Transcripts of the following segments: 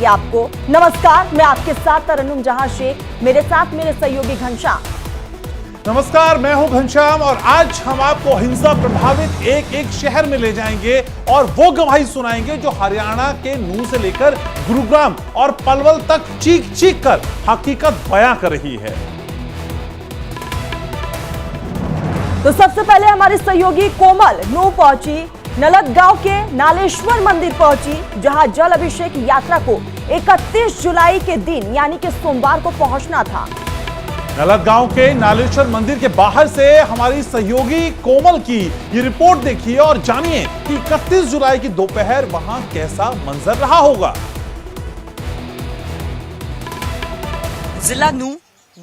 बताएंगे आपको। नमस्कार, मैं आपके साथ तरन्नुम जहां शेख, मेरे साथ मेरे सहयोगी घनश्याम। नमस्कार, मैं हूं घनश्याम और आज हम आपको हिंसा प्रभावित एक एक शहर में ले जाएंगे और वो गवाही सुनाएंगे जो हरियाणा के नूंह से लेकर गुरुग्राम और पलवल तक चीख चीख कर हकीकत बयां कर रही है। तो सबसे पहले हमारी सहयोगी कोमल नूंह पहुंची, नलत-गांव के नालेश्वर मंदिर पहुंची, जहां जल अभिषेक यात्रा को 31 जुलाई के दिन यानी कि सोमवार को पहुंचना था। नलत-गांव के नालेश्वर मंदिर के बाहर से हमारी सहयोगी कोमल की ये रिपोर्ट देखिए और जानिए कि 31 जुलाई की दोपहर वहां कैसा मंजर रहा होगा। जिला नूंह,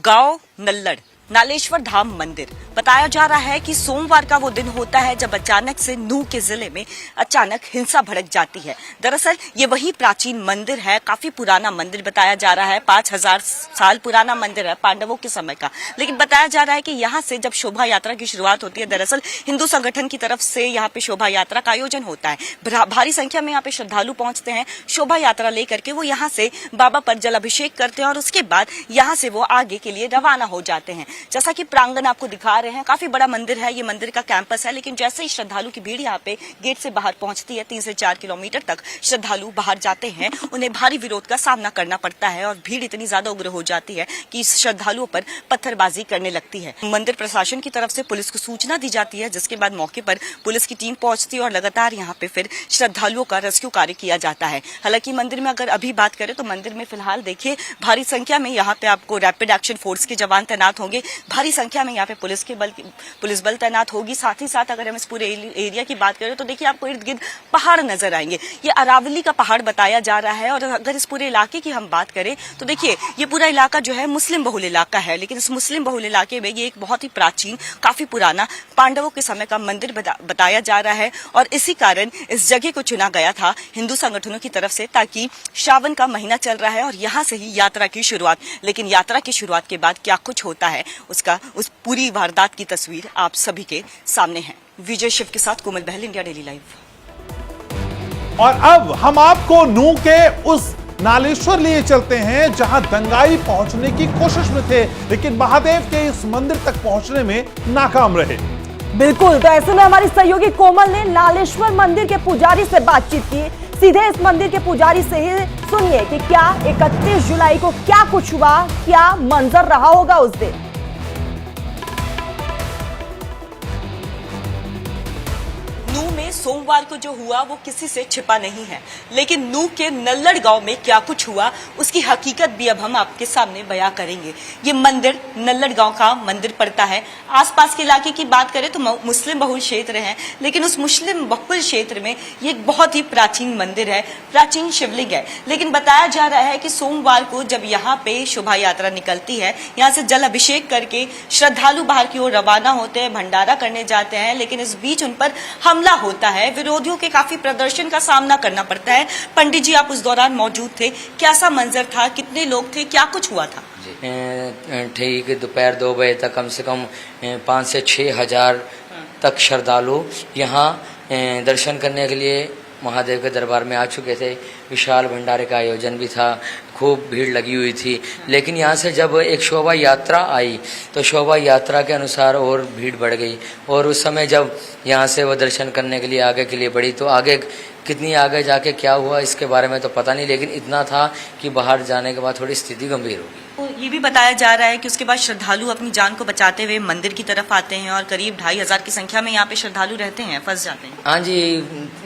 गांव नल्लड़, नालेश्वर धाम मंदिर। बताया जा रहा है कि सोमवार का वो दिन होता है जब अचानक से नूंह के जिले में अचानक हिंसा भड़क जाती है। दरअसल ये वही प्राचीन मंदिर है, काफी पुराना मंदिर बताया जा रहा है, 5000 साल पुराना मंदिर है, पांडवों के समय का। लेकिन बताया जा रहा है कि यहाँ से जब शोभा यात्रा की शुरुआत होती है, दरअसल हिंदू संगठन की तरफ से यहाँ पे शोभा यात्रा का आयोजन होता है। भारी संख्या में यहाँ पे श्रद्धालु पहुंचते हैं, शोभा यात्रा लेकर के वो यहाँ से बाबा पर जल अभिषेक करते हैं और उसके बाद यहाँ से वो आगे के लिए रवाना हो जाते हैं। जैसा कि प्रांगण आपको दिखा रहे हैं, काफी बड़ा मंदिर है, ये मंदिर का कैंपस है, लेकिन जैसे ही श्रद्धालु की भीड़ यहाँ पे गेट से बाहर पहुंचती है, 3 से 4 किलोमीटर तक श्रद्धालु बाहर जाते हैं, उन्हें भारी विरोध का सामना करना पड़ता है और भीड़ इतनी ज्यादा उग्र हो जाती है कि श्रद्धालुओं पर पत्थरबाजी करने लगती है। मंदिर प्रशासन की तरफ से पुलिस को सूचना दी जाती है, जिसके बाद मौके पर पुलिस की टीम पहुंचती है और लगातार यहाँ पे फिर श्रद्धालुओं का रेस्क्यू कार्य किया जाता है। हालांकि मंदिर में अगर अभी बात करें तो मंदिर में फिलहाल देखिए भारी संख्या में यहाँ पे आपको रैपिड एक्शन फोर्स के जवान तैनात होंगे, भारी संख्या में यहाँ पे पुलिस बल तैनात होगी। साथ ही साथ अगर हम इस पूरे एरिया की बात करें तो देखिए आपको इर्द गिर्द पहाड़ नजर आएंगे, ये अरावली का पहाड़ बताया जा रहा है। और अगर इस पूरे इलाके की हम बात करें तो देखिए ये पूरा इलाका जो है मुस्लिम बहुल इलाका है, लेकिन इस मुस्लिम बहुल इलाके में ये एक बहुत ही प्राचीन, काफी पुराना पांडवों के समय का मंदिर बताया जा रहा है और इसी कारण इस जगह को चुना गया था हिंदू संगठनों की तरफ से, ताकि श्रावण का महीना चल रहा है और यहाँ से ही यात्रा की शुरुआत। लेकिन यात्रा की शुरुआत के बाद क्या कुछ होता है उस पूरी वारदात की तस्वीर आप सभी के सामने है। विजय शिव के साथ कोमल बहल, इंडिया डेली लाइव। और अब हम आपको नूंह के उस नालेश्वर लिए चलते हैं जहां दंगाई पहुंचने की कोशिश में थे, लेकिन महादेव के इस मंदिर तक पहुंचने में नाकाम रहे। बिल्कुल, तो ऐसे में हमारी सहयोगी कोमल ने नालेश्वर मंदिर के पुजारी से बातचीत की। सीधे इस मंदिर के पुजारी से ही सुनिए कि क्या 31 जुलाई को क्या कुछ हुआ, क्या मंजर रहा होगा उस दिन। नूंह में सोमवार को जो हुआ वो किसी से छिपा नहीं है, लेकिन नूंह के नल्लड़ गांव में क्या कुछ हुआ उसकी हकीकत भी अब हम आपके सामने बयां करेंगे। ये मंदिर नल्लड़ गांव का मंदिर पड़ता है। आसपास के इलाके की बात करें तो मुस्लिम बहुल क्षेत्र है, लेकिन उस मुस्लिम बहुल क्षेत्र में ये एक बहुत ही प्राचीन मंदिर है, प्राचीन शिवलिंग है। लेकिन बताया जा रहा है कि सोमवार को जब यहाँ पे शोभा यात्रा निकलती है, यहाँ से जल अभिषेक करके श्रद्धालु बाहर की ओर रवाना होते हैं, भंडारा करने जाते हैं, लेकिन इस बीच उन पर हमला होता है, विरोधियों के काफी प्रदर्शन का सामना करना पड़ता है। पंडित जी, आप उस दौरान मौजूद थे, कैसा मंजर था, कितने लोग थे, क्या कुछ हुआ था? ठीक दोपहर 2 बजे तक कम से कम 5 से 6 हजार तक श्रद्धालु यहाँ दर्शन करने के लिए महादेव के दरबार में आ चुके थे। विशाल भंडारे का आयोजन भी था, खूब भीड़ लगी हुई थी। लेकिन यहाँ से जब एक शोभा यात्रा आई तो शोभा यात्रा के अनुसार और भीड़ बढ़ गई और उस समय जब यहाँ से वो दर्शन करने के लिए आगे के लिए बढ़ी तो आगे कितनी आगे जाके क्या हुआ इसके बारे में तो पता नहीं, लेकिन इतना था कि बाहर जाने के बाद थोड़ी स्थिति गंभीर हो गई। तो ये भी बताया जा रहा है कि उसके बाद श्रद्धालु अपनी जान को बचाते हुए मंदिर की तरफ आते हैं और करीब 2500 की संख्या में यहाँ पे श्रद्धालु रहते हैं, फंस जाते हैं। हाँ जी,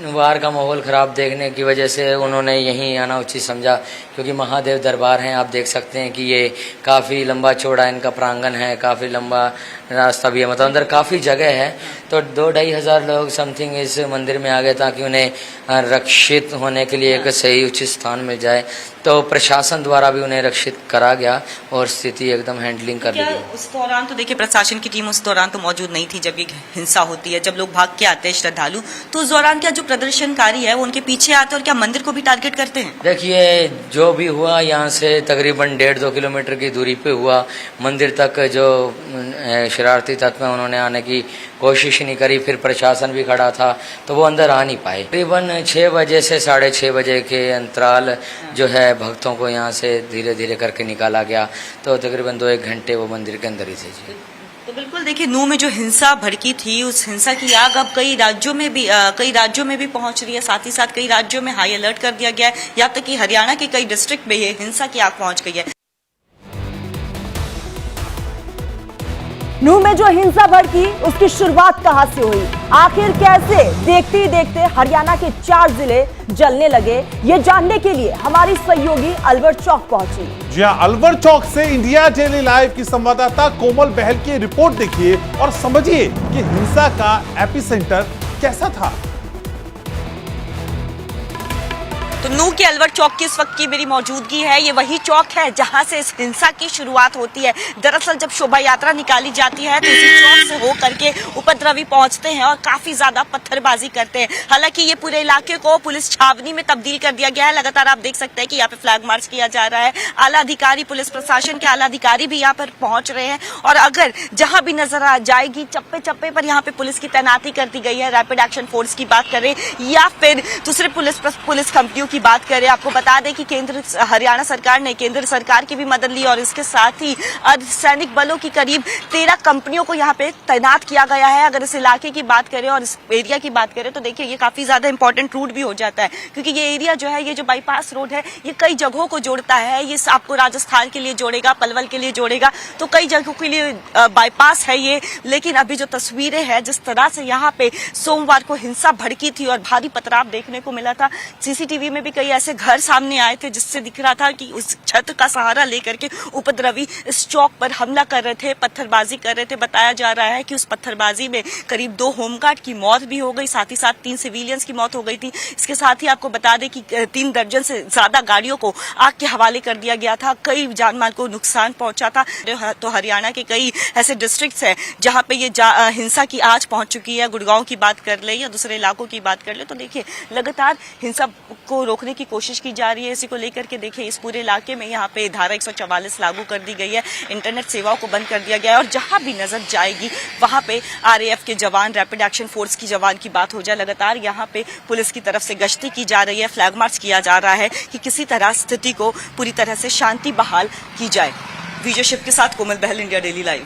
बाहर का माहौल खराब देखने की वजह से उन्होंने यहीं आना उचित समझा, क्योंकि महादेव दरबार हैं। आप देख सकते हैं कि ये काफ़ी लंबा चौड़ा इनका प्रांगण है, काफ़ी लंबा रास्ता भी है, मतलब अंदर काफ़ी जगह है। तो 2-2.5 हजार लोग समथिंग इस मंदिर में आ गए ताकि उन्हें रक्षित होने के लिए एक सही उचित स्थान मिल जाए। तो प्रशासन द्वारा भी उन्हें रक्षित करा गया और स्थिति एकदम हैंडलिंग कर ली गई। उस दौरान तो देखिए प्रशासन की टीम उस दौरान तो मौजूद नहीं थी जब ये हिंसा होती है, जब लोग भाग के आते हैं श्रद्धालु, तो उस दौरान क्या जो प्रदर्शनकारी है वो उनके पीछे आते हैं और क्या मंदिर को भी टारगेट करते हैं? देखिए, जो भी हुआ यहाँ से तकरीबन 1.5-2 किलोमीटर की दूरी पे हुआ। मंदिर तक जो शरारती तत्व हैं उन्होंने आने की कोशिश नहीं करी, फिर प्रशासन भी खड़ा था तो वो अंदर आ नहीं पाए। तकरीबन 6 बजे से 6:30 बजे के अंतराल जो है भक्तों को यहाँ से धीरे धीरे करके निकाला गया, तो तकरीबन 2-1 घंटे वो मंदिर के अंदर ही थे जी। तो बिल्कुल देखिए, नूह में जो हिंसा भड़की थी उस हिंसा की आग अब कई राज्यों में भी पहुंच रही है। साथ ही साथ कई राज्यों में हाई अलर्ट कर दिया गया है, यहाँ तक कि हरियाणा के कई डिस्ट्रिक्ट में ये हिंसा की आग पहुंच गई है। नूह में जो हिंसा भड़की उसकी शुरुआत कहां से हुई, आखिर कैसे देखते ही देखते हरियाणा के 4 जिले जलने लगे, ये जानने के लिए हमारी सहयोगी अलवर चौक पहुंची। जी हां, अलवर चौक से इंडिया डेली लाइव की संवाददाता कोमल बहल की रिपोर्ट देखिए और समझिए कि हिंसा का एपिसेंटर कैसा था। तो नूह के अलवर चौक की इस वक्त की मेरी मौजूदगी है। ये वही चौक है जहां से इस हिंसा की शुरुआत होती है। दरअसल जब शोभा यात्रा निकाली जाती है तो इसी चौक से हो करके उपद्रवी पहुंचते हैं और काफी ज्यादा पत्थरबाजी करते हैं। हालांकि ये पूरे इलाके को पुलिस छावनी में तब्दील कर दिया गया है। लगातार आप देख सकते हैं कि यहाँ पे फ्लैग मार्च किया जा रहा है। आला अधिकारी, पुलिस प्रशासन के आला अधिकारी भी यहाँ पर पहुंच रहे हैं और अगर जहां भी नजर आ जाएगी चप्पे चप्पे पर यहाँ पे पुलिस की तैनाती कर दी गई है। रैपिड एक्शन फोर्स की बात करें या फिर दूसरे पुलिस कंपनियों की बात करें, आपको बता दें कि हरियाणा सरकार ने केंद्र सरकार की भी मदद ली और इसके साथ ही अर्धसैनिक बलों की करीब 13 कंपनियों को यहाँ पे तैनात किया गया है। अगर इस इलाके की बात करें और इस एरिया की बात करें तो देखिए ये काफी ज्यादा इंपॉर्टेंट रूट भी हो जाता है, क्योंकि ये एरिया जो है, ये जो बाईपास रोड है, ये कई जगहों को जोड़ता है। ये आपको राजस्थान के लिए जोड़ेगा, पलवल के लिए जोड़ेगा, तो कई जगहों के लिए बाईपास है ये। लेकिन अभी जो तस्वीरें हैं, जिस तरह से यहाँ पे सोमवार को हिंसा भड़की थी और भारी पथराव देखने को मिला था, सीसीटीवी में भी कई ऐसे घर सामने आए थे जिससे दिख रहा था कि उस छत का सहारा लेकर के उपद्रवी इस चौक पर हमला कर रहे थे, पत्थरबाजी कर रहे थे। बताया जा रहा है कि उस पत्थरबाजी में करीब 2 होमगार्ड की मौत भी हो गई, साथ ही साथ 3 सिविलियंस की मौत हो गई थी। इसके साथ ही आपको बता दें कि 3 दर्जन से ज्यादा गाड़ियों को आग के हवाले कर दिया गया था, कई जानमाल को नुकसान पहुंचा था। तो हरियाणा के कई ऐसे डिस्ट्रिक्ट्स हैं जहां पे ये हिंसा की आंच पहुंच चुकी है। गुड़गांव की बात कर ले या दूसरे इलाकों की बात कर ले तो देखिए लगातार हिंसा को रोकने की कोशिश की जा रही है। इसी को लेकर के देखिए इस पूरे इलाके में यहाँ पे धारा 144 लागू कर दी गई है, इंटरनेट सेवाओं को बंद कर दिया गया है और जहां भी नजर जाएगी वहां पे आरएएफ के जवान, रैपिड एक्शन फोर्स की जवान की बात हो जाए, लगातार यहाँ पे पुलिस की तरफ से गश्ती की जा रही है, फ्लैग मार्च किया जा रहा है कि किसी तरह स्थिति को पूरी तरह से शांति बहाल की जाए। विजय शिव के साथ कोमल बहल, इंडिया डेली लाइव।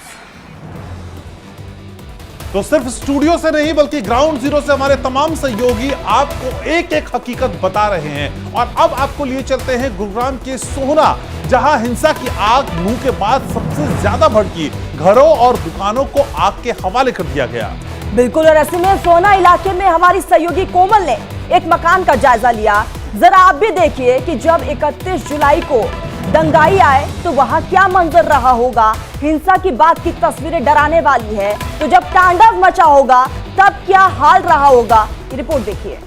तो सिर्फ स्टूडियो से नहीं बल्कि ग्राउंड जीरो से हमारे तमाम सहयोगी आपको एक एक हकीकत बता रहे हैं और अब आपको लिए चलते हैं गुरुग्राम के सोहना, जहां हिंसा की आग नूह के बाद सबसे ज्यादा भड़की। घरों और दुकानों को आग के हवाले कर दिया गया। बिल्कुल, और ऐसे में सोहना इलाके में हमारी सहयोगी कोमल ने एक मकान का जायजा लिया। जरा आप भी देखिए कि जब 31 जुलाई को दंगाई आए तो वहां क्या मंजर रहा होगा। हिंसा की बात की तस्वीरें डराने वाली है, तो जब तांडव मचा होगा तब क्या हाल रहा होगा, रिपोर्ट देखिए।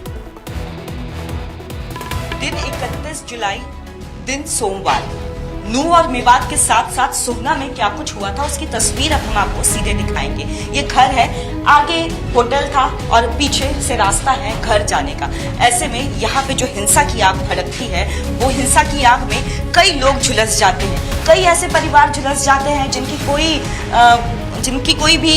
दिन 31 जुलाई, दिन सोमवार, नूह और मेवात के साथ साथ सोहना में क्या कुछ हुआ था उसकी तस्वीर अब हम आपको सीधे दिखाएंगे। ये घर है, आगे होटल था और पीछे से रास्ता है घर जाने का। ऐसे में यहाँ पे जो हिंसा की आग भड़कती है वो हिंसा की आग में कई लोग झुलस जाते हैं, कई ऐसे परिवार झुलस जाते हैं जिनकी कोई भी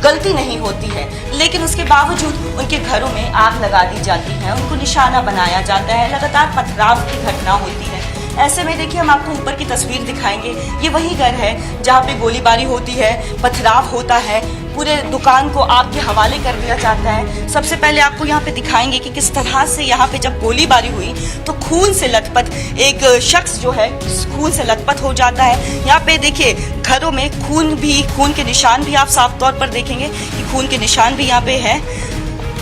गलती नहीं होती है, लेकिन उसके बावजूद उनके घरों में आग लगा दी जाती है, उनको निशाना बनाया जाता है, लगातार पथराव की घटना होती है। ऐसे में देखिए हम आपको ऊपर की तस्वीर दिखाएंगे। ये वही घर है जहाँ पे गोलीबारी होती है, पथराव होता है, पूरे दुकान को आग के हवाले कर दिया जाता है। सबसे पहले आपको यहाँ पे दिखाएंगे कि किस तरह से यहाँ पे जब गोलीबारी हुई तो खून से लथपथ एक शख्स जो है खून से लथपथ हो जाता है। यहाँ पे देखिए घरों में खून के निशान भी आप साफ तौर पर देखेंगे कि खून के निशान भी यहाँ पे है।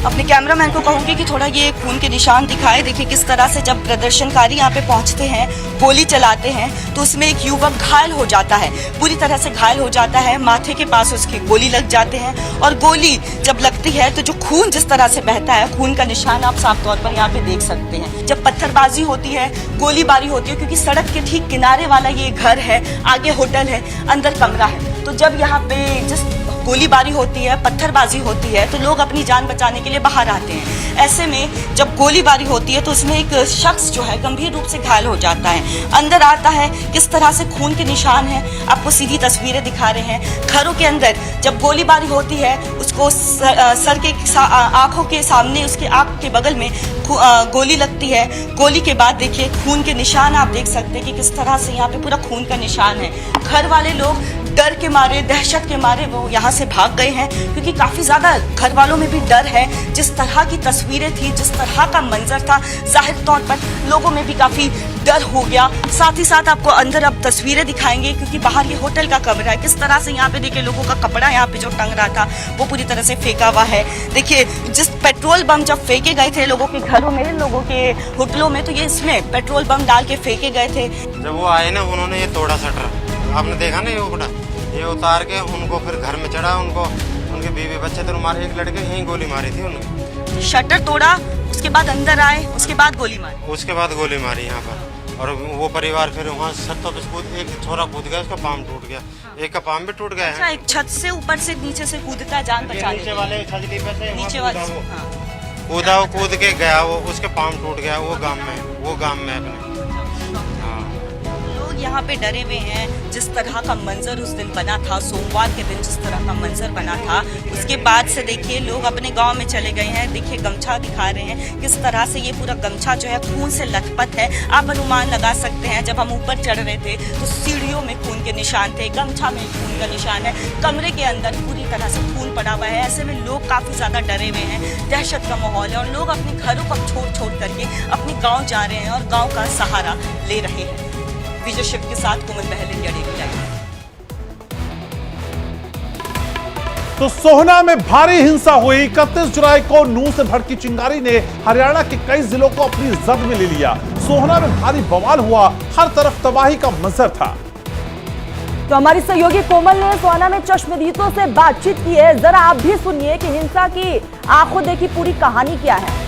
अपने कैमरामैन को कहूंगी कि थोड़ा ये खून के निशान दिखाए। देखिए किस तरह से जब प्रदर्शनकारी यहाँ पे पहुंचते हैं, गोली चलाते हैं तो उसमें एक युवक घायल हो जाता है, पूरी तरह से घायल हो जाता है, माथे के पास उसकी गोली लग जाते हैं और गोली जब लगती है तो जो खून जिस तरह से बहता है, खून का निशान आप साफ तौर पर यहाँ पे देख सकते हैं। जब पत्थरबाजी होती है, गोलीबारी होती है, क्योंकि सड़क के ठीक किनारे वाला ये घर है, आगे होटल है, अंदर कमरा है, तो जब यहाँ पे जिस गोलीबारी होती है, पत्थरबाजी होती है, तो लोग अपनी जान बचाने के लिए बाहर आते हैं। ऐसे में जब गोलीबारी होती है तो उसमें एक शख्स जो है गंभीर रूप से घायल हो जाता है, अंदर आता है, किस तरह से खून के निशान हैं, आपको सीधी तस्वीरें दिखा रहे हैं। घरों के अंदर जब गोलीबारी होती है उसको सर के आंखों के सामने, उसके आंख के बगल में गोली लगती है। गोली के बाद देखिए खून के निशान आप देख सकते हैं कि किस तरह से यहाँ पे पूरा खून का निशान है। घर वाले लोग डर के मारे, दहशत के मारे वो यहाँ से भाग गए हैं, क्योंकि काफी ज्यादा घर वालों में भी डर है। जिस तरह की तस्वीरें थी, जिस तरह का मंजर था, जाहिर तौर पर लोगों में भी काफी डर हो गया। साथ ही साथ आपको अंदर अब तस्वीरें दिखाएंगे, क्योंकि बाहर ये होटल का कमरा है। किस तरह से यहाँ पे देखिए लोगों का कपड़ा यहाँ पे जो टंग रहा था वो पूरी तरह से फेंका हुआ है। देखिए जिस पेट्रोल बम जब फेंके गए थे लोगों के घरों में, लोगों के होटलों में, तो ये इसमें पेट्रोल बम डाल के फेंके गए थे। जब वो आए ना, उन्होंने ये तोड़ा शटर, आपने देखा ना, ये उड़ा, ये उतार के उनको फिर घर में चढ़ा, उनको उनके बीवी बच्चे तो मारे, एक लड़के यहीं गोली मारी थी उन्होंने। शटर तोड़ा, उसके बाद अंदर आए, उसके बाद गोली मारी। उसके बाद गोली मारी यहाँ पर, और वो परिवार फिर वहाँ छत पे कूद, एक छोरा कूद गया, उसका पाँव टूट गया, एक का पाँव भी टूट गया अच्छा, है। एक छत से ऊपर से नीचे से कूदता है जान बचाने नीचे वाले छजली पे से नीचे वहाँ वाले कूदा, वो कूद के गया, वो उसके पाँव टूट गया, वो गाँव में अपने। लोग यहाँ पे डरे हुए हैं। जिस तरह का मंजर उस दिन बना था, सोमवार के दिन जिस तरह का मंजर बना था, उसके बाद से देखिए लोग अपने गांव में चले गए हैं। देखिए गमछा दिखा रहे हैं, किस तरह से ये पूरा गमछा जो है खून से लथपथ है। आप अनुमान लगा सकते हैं, जब हम ऊपर चढ़ रहे थे तो सीढ़ियों में खून के निशान थे, गमछा में खून का निशान है, कमरे के अंदर पूरी तरह से खून पड़ा हुआ है। ऐसे में लोग काफी ज्यादा डरे हुए हैं, दहशत का माहौल है, और लोग अपने घरों को छोड़ करके अपने गाँव जा रहे हैं और गाँव का सहारा ले रहे हैं। विजय शिव के साथ कोमल बहल, इंडिया डेली लाइव। तो सोहना में भारी हिंसा हुई। 31 जुलाई को नूह से भड़की चिंगारी ने हरियाणा के कई जिलों को अपनी जद में ले लिया। सोहना में भारी बवाल हुआ, हर तरफ तबाही का मंजर था। तो हमारी सहयोगी कोमल ने सोहना में चश्मदीदों से बातचीत की है। जरा आप भी सुनिए कि हिंसा की आंखों देखी पूरी कहानी क्या है।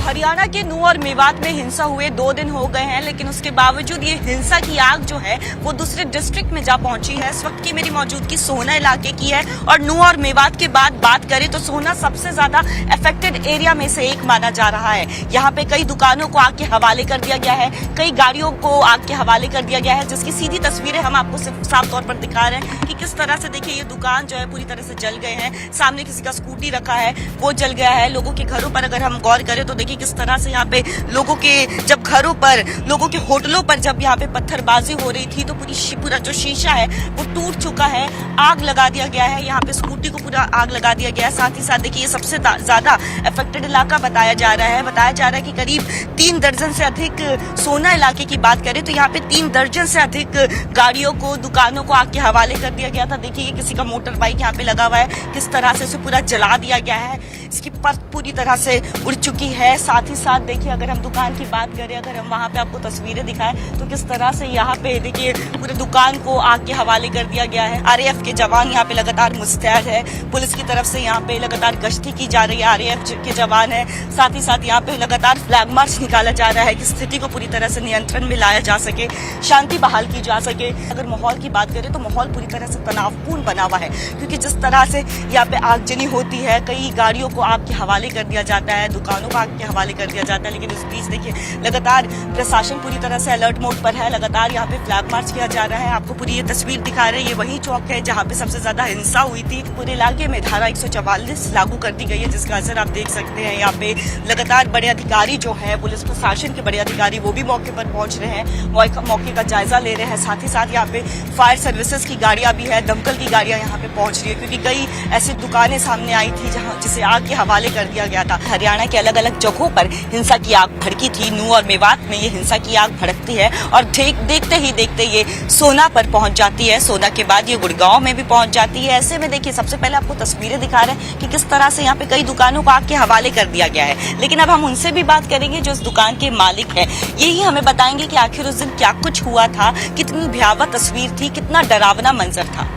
हरियाणा के नूह और मेवात में हिंसा हुए 2 दिन हो गए हैं, लेकिन उसके बावजूद ये हिंसा की आग जो है वो दूसरे डिस्ट्रिक्ट में जा पहुंची है। इस वक्त की मेरी मौजूदगी सोहना इलाके की है, और नूह और मेवात के बाद बात करें तो सोहना सबसे ज्यादा अफेक्टेड एरिया में से एक माना जा रहा है। यहाँ पे कई दुकानों को आग के हवाले कर दिया गया है, कई गाड़ियों को आग के हवाले कर दिया गया है, जिसकी सीधी तस्वीरें हम आपको साफ तौर पर दिखा रहे हैं कि किस तरह से देखिए ये दुकान जो है पूरी तरह से जल गए हैं। सामने किसी का स्कूटी रखा है वो जल गया है। लोगों के घरों पर अगर हम गौर करें तो देखिए किस तरह से यहाँ पे लोगों के जब घरों पर, लोगों के होटलों पर जब यहाँ पे पत्थरबाजी हो रही थी तो पूरा जो शीशा है वो टूट चुका है, आग लगा दिया गया है। यहाँ पे स्कूटी को पूरा आग लगा दिया गया है। साथ ही साथ देखिए ये सबसे ज्यादा अफेक्टेड इलाका बताया जा रहा है कि करीब 3 दर्जन से अधिक, सोहना इलाके की बात करें तो यहाँ पे 3 दर्जन से अधिक गाड़ियों को, दुकानों को आग के हवाले कर दिया गया था। देखिए ये किसी का मोटर बाइक यहाँ पे लगा हुआ है, किस तरह से उसे पूरा जला दिया गया है, इसकी परत पूरी तरह से उड़ चुकी है। साथ ही साथ देखिए अगर हम दुकान की बात करें, अगर हम वहाँ पे आपको तस्वीरें दिखाएं तो किस तरह से यहाँ पे देखिए पूरे दुकान को आग के हवाले कर दिया गया है। आरएएफ के जवान यहाँ पे लगातार मुस्तैद है, पुलिस की तरफ से यहाँ पे लगातार गश्ती की जा रही है, आरएएफ के जवान है। साथ ही साथ यहाँ पे लगातार फ्लैग मार्च निकाला जा रहा है कि स्थिति को पूरी तरह से नियंत्रण में लाया जा सके, शांति बहाल की जा सके। अगर माहौल की बात करें तो माहौल पूरी तरह से तनावपूर्ण बना हुआ है, क्योंकि जिस तरह से यहाँ पे आगजनी होती है, कई गाड़ियों को आग के हवाले कर दिया जाता है, दुकानों को आग के हवाले कर दिया जाता है। लेकिन इस बीच देखिए लगातार प्रशासन पूरी तरह से अलर्ट मोड पर है, लगातार यहाँ पे फ्लैग मार्च किया जा रहा है। आपको पूरी ये तस्वीर दिखा रहे हैं, ये वही चौक है जहाँ पे सबसे ज्यादा हिंसा हुई थी। पूरे इलाके में धारा 144 लागू कर दी गई है, जिसका असर आप देख सकते हैं। यहाँ पे लगातार बड़े अधिकारी जो है, पुलिस प्रशासन के बड़े अधिकारी, वो भी मौके पर पहुंच रहे हैं, मौके का जायजा ले रहे हैं। साथ ही साथ यहाँ पे फायर सर्विसेज की गाड़ियां भी है, दमकल की गाड़ियां यहाँ पे पहुंच रही है, क्योंकि कई ऐसी दुकानें सामने आई थी जहाँ जिसे आग के हवाले कर दिया गया था। हरियाणा के अलग अलग जगहों पर हिंसा की आग भड़की थी। नूह और मेवात में ये हिंसा की आग भड़कती है और देखते ही देखते ये सोहना पर पहुंच जाती है। सोहना के बाद ये गुड़गांव में भी पहुंच जाती है। ऐसे में देखिए सबसे पहले आपको तस्वीरें दिखा रहे हैं कि किस तरह से यहाँ पे कई दुकानों को आग के हवाले कर दिया गया है। लेकिन अब हम उनसे भी बात करेंगे जो इस दुकान के मालिक है, यही हमें बताएंगे कि आखिर उस दिन क्या कुछ हुआ था, कितनी भयावह तस्वीर थी, कितना डरावना मंजर था।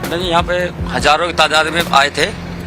नहीं, यहाँ पे हजारों की तादाद में आए थे,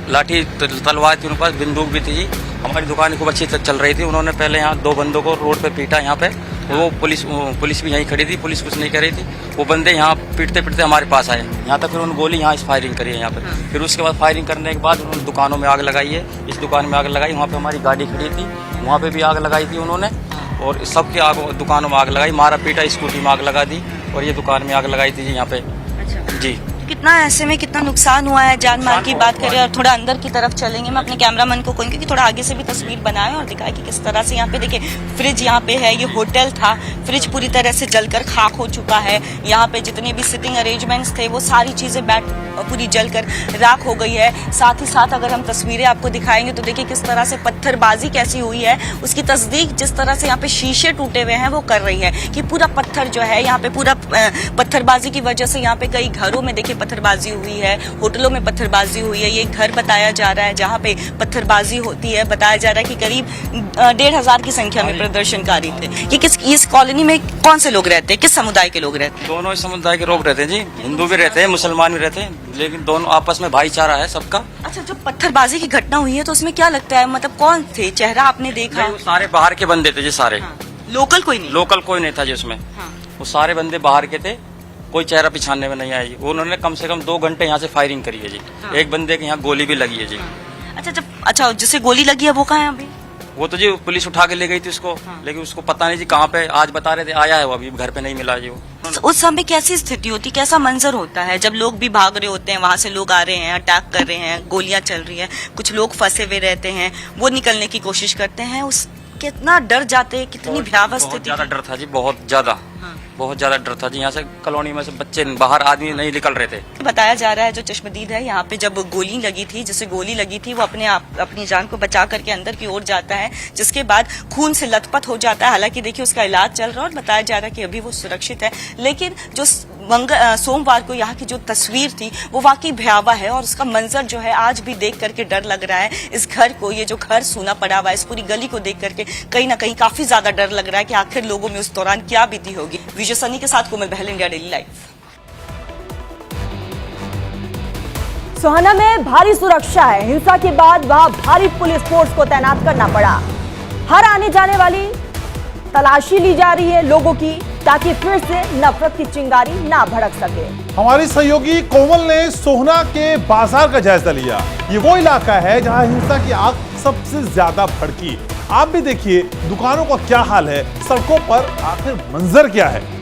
लाठी तलवार थी, उनके पास बंदूक भी थी। हमारी दुकान खूब अच्छी चल रही थी। उन्होंने पहले यहाँ 2 बंदों को रोड पे पीटा यहाँ पे, वो पुलिस भी यहीं खड़ी थी, पुलिस कुछ नहीं कर रही थी। वो बंदे यहाँ पीटते पीटते हमारे पास आए, यहाँ तक फिर उन्होंने गोली यहाँ फायरिंग करी है यहाँ पे। फिर उसके बाद फायरिंग करने के बाद उन्होंने दुकानों में आग लगाई है। इस दुकान में आग लगाई, वहाँ पे हमारी गाड़ी खड़ी थी, वहाँ पे भी आग लगाई थी उन्होंने, और सबके आग दुकानों में आग लगाई, मारा पीटा, स्कूटी में आग लगा दी, और ये दुकान में आग लगाई थी जी यहाँ पे। अच्छा जी कितना ऐसे में कितना नुकसान हुआ है? जान माल की बात करें और थोड़ा अंदर की तरफ चलेंगे, मैं अपने कैमरामैन को कहूँगी कि थोड़ा आगे से भी तस्वीर बनाए और दिखाए कि किस तरह से यहाँ पे देखिए फ्रिज यहाँ पे है, ये होटल था, फ्रिज पूरी तरह से जलकर खाक हो चुका है। यहाँ पे जितने भी सिटिंग अरेंजमेंट्स थे वो सारी चीजें पूरी जलकर राख हो गई है। साथ ही साथ अगर हम तस्वीरें आपको दिखाएंगे तो देखिए किस तरह से पत्थरबाजी कैसी हुई है, उसकी तस्दीक जिस तरह से यहाँ पे शीशे टूटे हुए हैं वो कर रही है कि पूरा पत्थर जो है यहाँ पे पूरा पत्थरबाजी की वजह से यहाँ पे कई घरों में देखिए पत्थरबाजी हुई है, होटलों में पत्थरबाजी हुई है। ये एक घर बताया जा रहा है जहाँ पे पत्थरबाजी होती है। बताया जा रहा है कि करीब 1500 की संख्या में प्रदर्शनकारी थे। ये इस कॉलोनी में कौन से लोग रहते हैं, किस समुदाय के लोग रहते हैं? दोनों ही समुदाय के लोग रहते हैं जी, हिंदू भी रहते हैं, मुसलमान भी रहते हैं, लेकिन दोनों आपस में भाईचारा है सबका। अच्छा, जो पत्थरबाजी की घटना हुई है तो उसमें क्या लगता है, मतलब कौन थे, चेहरा आपने देखा? वो सारे बाहर के बंदे थे जी, सारे लोकल कोई नहीं? लोकल कोई नहीं था जी उसमें, वो सारे बंदे बाहर के थे, कोई चेहरा पिछाने में नहीं आया जी। उन्होंने कम से कम 2 घंटे यहाँ से फायरिंग करी है जी। एक बंदे के यहाँ गोली भी लगी है जी। अच्छा जिसे गोली लगी है वो कहाँ है अभी? वो तो जी पुलिस उठा के ले गई थी उसको, लेकिन उसको पता नहीं जी कहाँ पे, आज बता रहे थे आया है वो, अभी घर पे नहीं मिला जी वो। उस समय कैसी स्थिति होती, कैसा मंजर होता है जब लोग भी भाग रहे होते हैं, वहां से लोग आ रहे हैं, अटैक कर रहे हैं, गोलियां चल रही है, कुछ लोग फंसे हुए रहते हैं, वो निकलने की कोशिश करते हैं, उस कितना डर जाते हैं, कितनी भयावह स्थिति? ज्यादा डर था जी, बहुत ज्यादा डर था जी। यहाँ से कॉलोनी में से बच्चे बाहर, आदमी नहीं निकल रहे थे। बताया जा रहा है जो चश्मदीद है यहाँ पे, जब गोली लगी थी, जिसे गोली लगी थी वो अपनी जान को बचा करके अंदर की ओर जाता है, जिसके बाद खून से लथपथ हो जाता है। हालांकि देखिए उसका इलाज चल रहा है और बताया जा रहा है कि अभी वो सुरक्षित है, लेकिन जो सोमवार को यहाँ की जो तस्वीर थी वो वाकई भयावह है और उसका मंजर जो है आज भी देख करके डर लग रहा है। इस घर को, ये जो घर सूना पड़ा हुआ है, इस पूरी गली को देख करके कहीं ना कहीं काफी ज्यादा डर लग रहा है कि आखिर लोगों में उस दौरान क्या बीती होगी। विजय सनी के साथ कोमल बहल, इंडिया डेली लाइव। सोहाना में भारी सुरक्षा है, हिंसा के बाद वहां भारी पुलिस फोर्स को तैनात करना पड़ा। हर आने जाने वाली तलाशी ली जा रही है लोगों की, ताकि फिर से नफरत की चिंगारी ना भड़क सके। हमारी सहयोगी कोमल ने सोहना के बाजार का जायजा लिया। ये वो इलाका है जहां हिंसा की आग सबसे ज्यादा भड़की। आप भी देखिए दुकानों का क्या हाल है, सड़कों पर आखिर मंजर क्या है।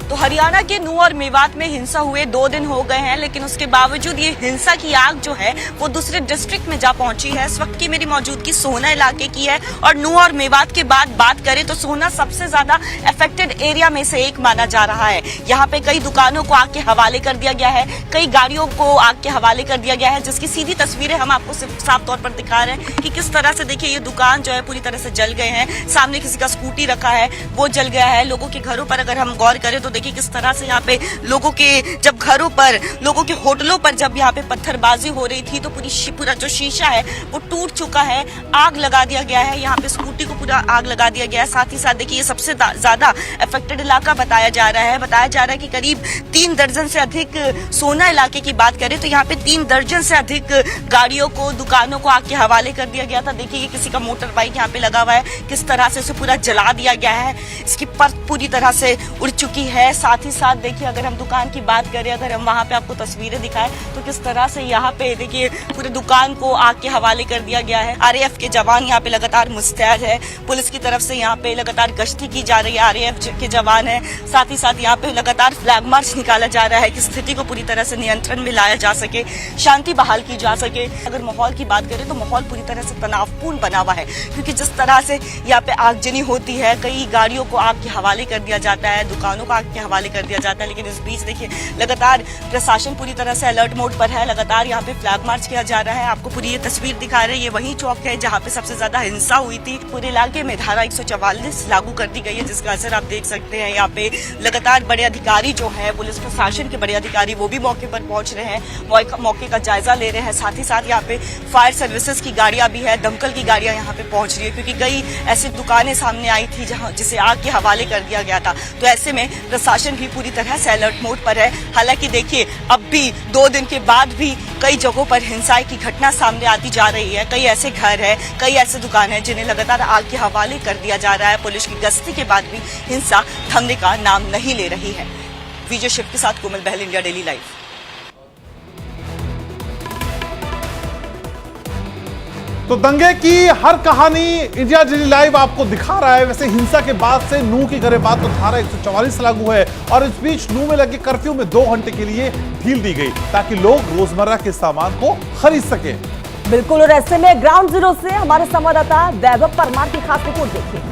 तो हरियाणा के नूंह और मेवात में हिंसा हुए 2 दिन हो गए हैं, लेकिन उसके बावजूद ये हिंसा की आग जो है वो दूसरे डिस्ट्रिक्ट में जा पहुंची है। इस वक्त की मेरी मौजूदगी सोहना इलाके की है और नूंह और मेवात के बाद बात करें तो सोहना सबसे ज्यादा अफेक्टेड एरिया में से एक माना जा रहा है। यहाँ पे कई दुकानों को आग के हवाले कर दिया गया है, कई गाड़ियों को आग के हवाले कर दिया गया है, जिसकी सीधी तस्वीरें हम आपको साफ तौर पर दिखा रहे हैं कि किस तरह से देखिए ये दुकान जो है पूरी तरह से जल गए हैं। सामने किसी का स्कूटी रखा है वो जल गया है। लोगों के घरों पर अगर हम गौर करें तो देखिए किस तरह से यहाँ पे लोगों के जब घरों पर, लोगों के होटलों पर जब यहाँ पे पत्थरबाजी हो रही थी तो पूरा जो शीशा है वो टूट चुका है, आग लगा दिया गया है। यहाँ पे स्कूटी को पूरा आग लगा दिया गया है। साथ ही साथ देखिए ये सबसे ज्यादा अफेक्टेड इलाका बताया जा रहा है। बताया जा रहा है कि करीब 3 दर्जन से अधिक, सोहना इलाके की बात करें तो यहाँ पे 3 दर्जन से अधिक गाड़ियों को, दुकानों को आग के हवाले कर दिया गया था। देखिए किसी का मोटर बाइक यहाँ पे लगा हुआ है, किस तरह से उसे पूरा जला दिया गया है, इसकी परत पूरी तरह से उड़ चुकी है। साथ ही साथ देखिए अगर हम दुकान की बात करें, अगर हम वहां पे आपको तस्वीरें दिखाएं तो किस तरह से यहाँ पे देखिए पूरे दुकान को आग के हवाले कर दिया गया है। आरएएफ के जवान यहाँ पे लगातार मुस्तैद है, पुलिस की तरफ से यहाँ पे लगातार गश्ती की जा रही है, आरएएफ के जवान है। साथ ही साथ यहाँ पे लगातार फ्लैग मार्च निकाला जा रहा है कि स्थिति को पूरी तरह से नियंत्रण में लाया जा सके, शांति बहाल की जा सके। अगर माहौल की बात करें तो माहौल पूरी तरह से तनावपूर्ण बना हुआ है, क्योंकि जिस तरह से यहाँ पे आगजनी होती है, कई गाड़ियों को आग के हवाले कर दिया जाता है, दुकानों को आग के हवाले कर दिया जाता है, लेकिन इस बीच देखिए लगातार प्रशासन पूरी तरह से अलर्ट मोड पर है। लगातार यहाँ पे फ्लैग मार्च किया जा रहा है। आपको पूरी ये तस्वीर दिखा रहे हैं, ये वही चौक है जहाँ पे सबसे ज्यादा हिंसा हुई थी। पूरे इलाके में धारा 144 लागू कर दी गई है, जिसका असर आप देख सकते हैं। यहाँ पे लगातार बड़े अधिकारी जो है, पुलिस प्रशासन के बड़े अधिकारी, वो भी मौके पर पहुंच रहे हैं, मौके का जायजा ले रहे हैं। साथ ही साथ यहाँ पे फायर सर्विसेज की गाड़ियां भी है, दमकल की गाड़ियां यहाँ पे पहुंच रही है, क्योंकि कई ऐसी दुकानें सामने आई थी जिसे आग के हवाले कर दिया गया था। तो ऐसे में प्रशासन भी पूरी तरह से अलर्ट मोड पर है। हालांकि देखिए, अब भी 2 दिन के बाद भी कई जगहों पर हिंसा की घटना सामने आती जा रही है। कई ऐसे घर हैं, कई ऐसे दुकान हैं जिन्हें लगातार आग के हवाले कर दिया जा रहा है। पुलिस की गश्ती के बाद भी हिंसा थमने का नाम नहीं ले रही है। विजय शिव के साथ कोमल बहल, इंडिया डेली लाइव। तो दंगे की हर कहानी इंडिया डेली लाइव आपको दिखा रहा है। वैसे हिंसा के बाद से नूह की गरेबात तो धारा 144 लागू है और इस बीच नूह में लगे कर्फ्यू में 2 घंटे के लिए ढील दी गई ताकि लोग रोजमर्रा के सामान को खरीद सके। बिल्कुल, और ऐसे में ग्राउंड जीरो से हमारे संवाददाता वैभव परमार की खास रिपोर्ट देखिए।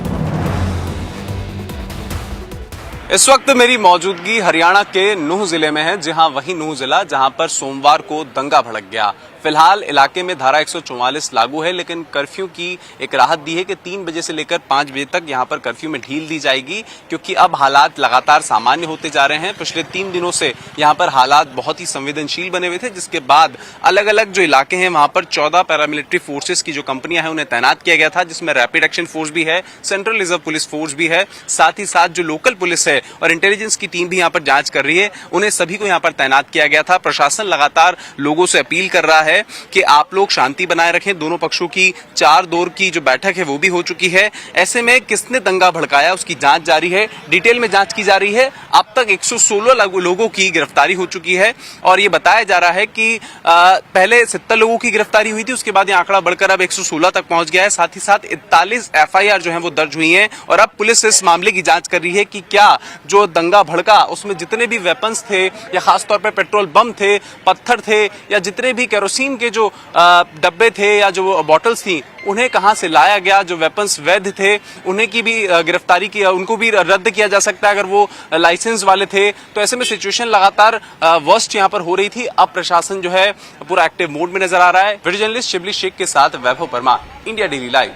इस वक्त मेरी मौजूदगी हरियाणा के नूह जिले में है। जी हां, वही नूह जिला जहां पर सोमवार को दंगा भड़क गया। फिलहाल इलाके में धारा 144 लागू है, लेकिन कर्फ्यू की एक राहत दी है कि 3 बजे से लेकर 5 बजे तक यहां पर कर्फ्यू में ढील दी जाएगी, क्योंकि अब हालात लगातार सामान्य होते जा रहे हैं। पिछले 3 दिनों से यहां पर हालात बहुत ही संवेदनशील बने हुए थे, जिसके बाद अलग अलग जो इलाके हैं वहां पर 14 पैरामिलिट्री फोर्सेस की जो कंपनियां हैं उन्हें तैनात किया गया था, जिसमें रैपिड एक्शन फोर्स भी है, सेंट्रल रिजर्व पुलिस फोर्स भी है, साथ ही साथ जो लोकल पुलिस है और इंटेलिजेंस की टीम भी यहां पर जांच कर रही है, उन्हें सभी को यहां पर तैनात किया गया था। प्रशासन लगातार लोगों से अपील कर रहा है कि आप लोग शांति बनाए रखें। दोनों पक्षों की 4 दौर की जो बैठक है वो भी हो चुकी है। ऐसे में किसने दंगा भड़काया उसकी जांच जारी है, डिटेल में जांच की जा रही है। अब तक 116 लोगों की गिरफ्तारी हो चुकी है और ये बताया जा रहा है कि पहले 70 लोगों की गिरफ्तारी हुई थी, उसके बाद ये आंकड़ा बढ़कर अब 116 तक पहुंच गया है। साथ ही साथ 41 FIR जो है वो दर्ज हुई है और अब पुलिस इस मामले की जांच कर रही है कि क्या जो दंगा भड़का उसमें जितने भी वेपन्स थे या खासतौर पर पेट्रोल बम थे, पत्थर थे या जितने भी केरोसिन के जो डब्बे थे या जो बॉटल्स थी, उन्हें कहां से लाया गया। जो वेपन्स वैध थे उन्हें की भी गिरफ्तारी की, उनको भी रद्द किया जा सकता है अगर वो लाइसेंस वाले थे। तो ऐसे में सिचुएशन लगातार वर्स्ट यहां पर हो रही थी। अब प्रशासन जो है पूरा एक्टिव मोड में नजर आ रहा है। वीडियो जर्नलिस्ट शिबली शेख के साथ Vaibhav Parmar, India daily live,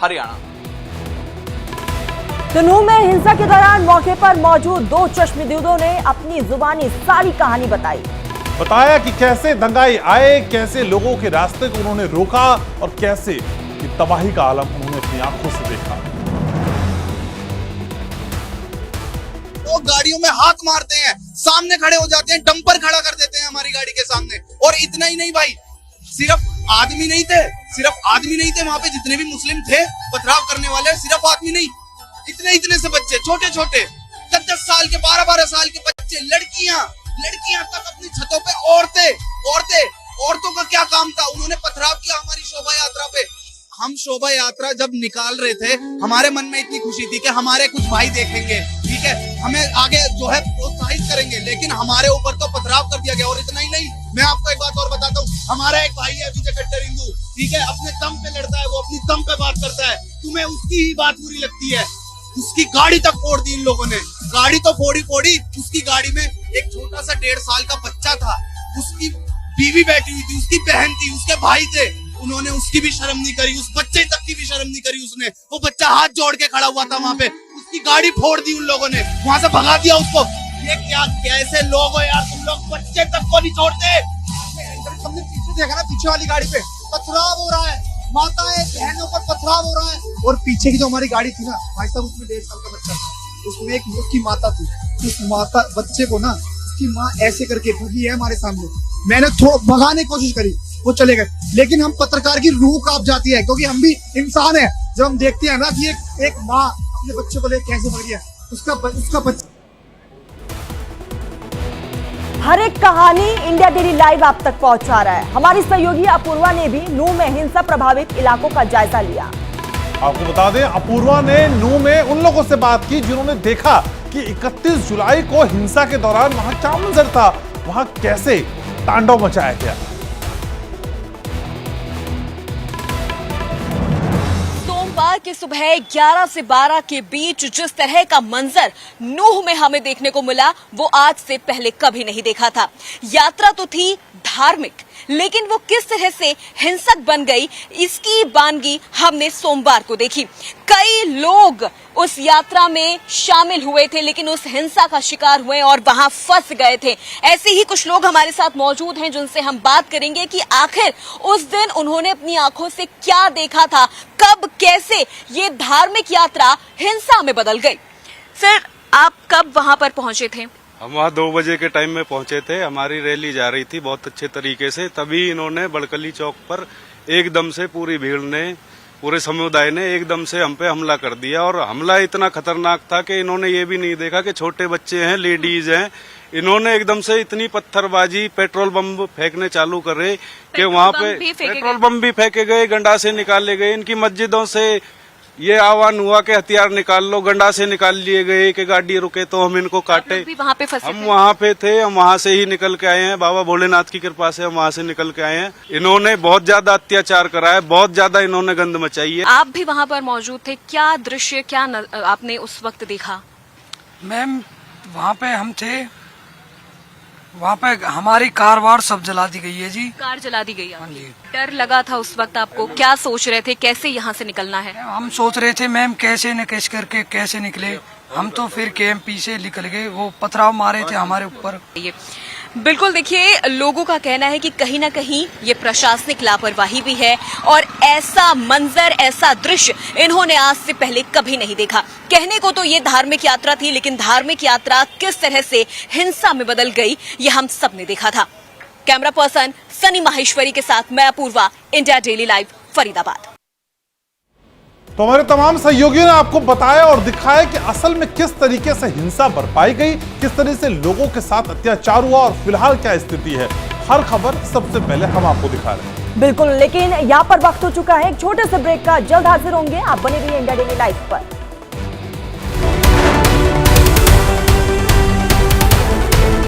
Haryana. तो नूह में हिंसा के दौरान मौके पर मौजूद 2 चश्मदीदों ने अपनी जुबानी सारी कहानी बताया कि कैसे दंगाई आए, कैसे लोगों के रास्ते को उन्होंने रोका और कैसे ये तबाही का आलम उन्होंने अपनी आंखों से देखा। वो गाड़ियों में हाथ मारते हैं, सामने खड़े हो जाते हैं, डंपर खड़ा कर देते हैं हमारी गाड़ी के सामने। और इतना ही नहीं भाई, सिर्फ आदमी नहीं थे वहां पे, जितने भी मुस्लिम थे पथराव करने वाले, सिर्फ आदमी नहीं, इतने से बच्चे, छोटे 10 साल के, 12 साल के बच्चे, लड़कियां तक अपनी छतों पे, औरतों का क्या काम था। उन्होंने पथराव किया हमारी शोभा यात्रा पे। हम शोभा यात्रा जब निकाल रहे थे, हमारे मन में इतनी खुशी थी कि हमारे कुछ भाई देखेंगे, ठीक है, हमें आगे जो है प्रोत्साहित करेंगे, लेकिन हमारे ऊपर तो पथराव कर दिया गया। और इतना ही नहीं, मैं आपको एक बात और बताता हूँ, हमारा एक भाई है विजय कट्टर हिंदू, ठीक है, अपने दम पे लड़ता है, वो अपनी दम पे बात करता है, तुम्हें उसकी ही बात बुरी लगती है। उसकी गाड़ी तक फोड़ दी इन लोगों ने, गाड़ी तो फोड़ी, उसकी गाड़ी में एक छोटा सा 1.5 साल का बच्चा था, उसकी बीवी बैठी हुई थी, उसकी बहन थी, उसके भाई थे, उन्होंने उसकी भी शर्म नहीं करी, उस बच्चे तक की भी शर्म नहीं करी उसने। वो बच्चा हाथ जोड़ के खड़ा हुआ था वहां पे, उसकी गाड़ी फोड़ दी उन लोगों ने, वहां से भगा दिया उसको। ये क्या, कैसे लोग हो यार तुम लोग, बच्चे तक को नहीं छोड़ते। हमने पीछे देखा ना, पीछे वाली गाड़ी पे पथराव हो रहा है, माताएं बहनों पर पथराव हो रहा है। और पीछे की जो हमारी गाड़ी थी ना भाई साहब, उसमें 1.5 साल का बच्चा था, उसमें एक उसकी माता थी, उस माता बच्चे को ना उसकी माँ ऐसे करके भगी है हमारे सामने। मैंने थोड़ा भगाने की कोशिश करी, वो चले गए, लेकिन हम पत्रकार की रूह कांप जाती है, क्योंकि हम भी इंसान है। जब हम देखते हैं ना कि एक माँ अपने बच्चे को लेकर कैसे भग गया, उसका बच्चा। हर एक कहानी इंडिया डेली लाइव आप तक पहुंचा रहा है। हमारी सहयोगी अपूर्वा ने भी नूह में हिंसा प्रभावित इलाकों का जायजा लिया। आपको बता दें, अपूर्वा ने नूह में उन लोगों से बात की जिन्होंने देखा कि 31 जुलाई को हिंसा के दौरान वहां क्या मंजर था, वहां कैसे तांडव मचाया गया। सोमवार की सुबह 11 से 12 के बीच जिस तरह का मंजर नूह में हमें देखने को मिला, वो आज से पहले कभी नहीं देखा था। यात्रा तो थी धार्मिक, लेकिन वो किस तरह से हिंसक बन गई, इसकी बानगी हमने सोमवार को देखी। कई लोग उस यात्रा में शामिल हुए थे, लेकिन उस हिंसा का शिकार हुए और वहां फंस गए थे। ऐसे ही कुछ लोग हमारे साथ मौजूद हैं जिनसे हम बात करेंगे कि आखिर उस दिन उन्होंने अपनी आंखों से क्या देखा था, कब कैसे ये धार्मिक यात्रा हिंसा में बदल गई। सर, आप कब वहां पर पहुंचे थे? हम वहाँ 2 बजे के टाइम में पहुंचे थे। हमारी रैली जा रही थी बहुत अच्छे तरीके से, तभी इन्होंने बड़कली चौक पर एकदम से पूरी भीड़ ने, पूरे समुदाय ने एकदम से हम पे हमला कर दिया। और हमला इतना खतरनाक था कि इन्होंने ये भी नहीं देखा कि छोटे बच्चे हैं, लेडीज हैं। इन्होंने एकदम से इतनी पत्थरबाजी, पेट्रोल बम फेंकने चालू करे कि वहाँ पे पेट्रोल बम भी फेंके गए, गंडासे निकाले गए। इनकी मस्जिदों से ये आह्वान हुआ कि हथियार निकाल लो, गंडासे निकाल लिए गए कि गाड़ी रुके तो हम इनको काटे। भी वहाँ पे फंसे हम वहाँ पे थे, हम वहाँ से ही निकल के आए हैं। बाबा भोलेनाथ की कृपा से हम वहाँ से निकल के आए हैं। इन्होंने बहुत ज्यादा अत्याचार करा है, बहुत ज्यादा इन्होंने गंद मचाई है। आप भी वहाँ पर मौजूद थे, क्या दृश्य क्या आपने उस वक्त देखा? मैम वहाँ पे हम थे, वहाँ पे हमारी कार वार सब जला दी गई है जी। कार जला दी गई? हाँ जी। डर लगा था उस वक्त आपको? क्या सोच रहे थे, कैसे यहाँ से निकलना है? हम सोच रहे थे मैम कैसे न कैसे करके कैसे निकले। हम तो फिर केएमपी से निकल गए, वो पथराव मारे थे हमारे ऊपर। ये बिल्कुल देखिए, लोगों का कहना है कि कहीं ना कहीं ये प्रशासनिक लापरवाही भी है और ऐसा मंजर, ऐसा दृश्य इन्होंने आज से पहले कभी नहीं देखा। कहने को तो ये धार्मिक यात्रा थी, लेकिन धार्मिक यात्रा किस तरह से हिंसा में बदल गई ये हम सब ने देखा था। कैमरा पर्सन सनी माहेश्वरी के साथ मैं Apoorva, India daily Live, Faridabad. तो हमारे तमाम सहयोगियों ने आपको बताया और दिखाया कि असल में किस तरीके से हिंसा बरपाई गई, किस तरह से लोगों के साथ अत्याचार हुआ और फिलहाल क्या स्थिति है। हर खबर सबसे पहले हम आपको दिखा रहे हैं। बिल्कुल, लेकिन यहाँ पर वक्त हो चुका है एक छोटे से ब्रेक का। जल्द हाजिर होंगे, आप बने रहिए इंडिया डेली लाइव पर।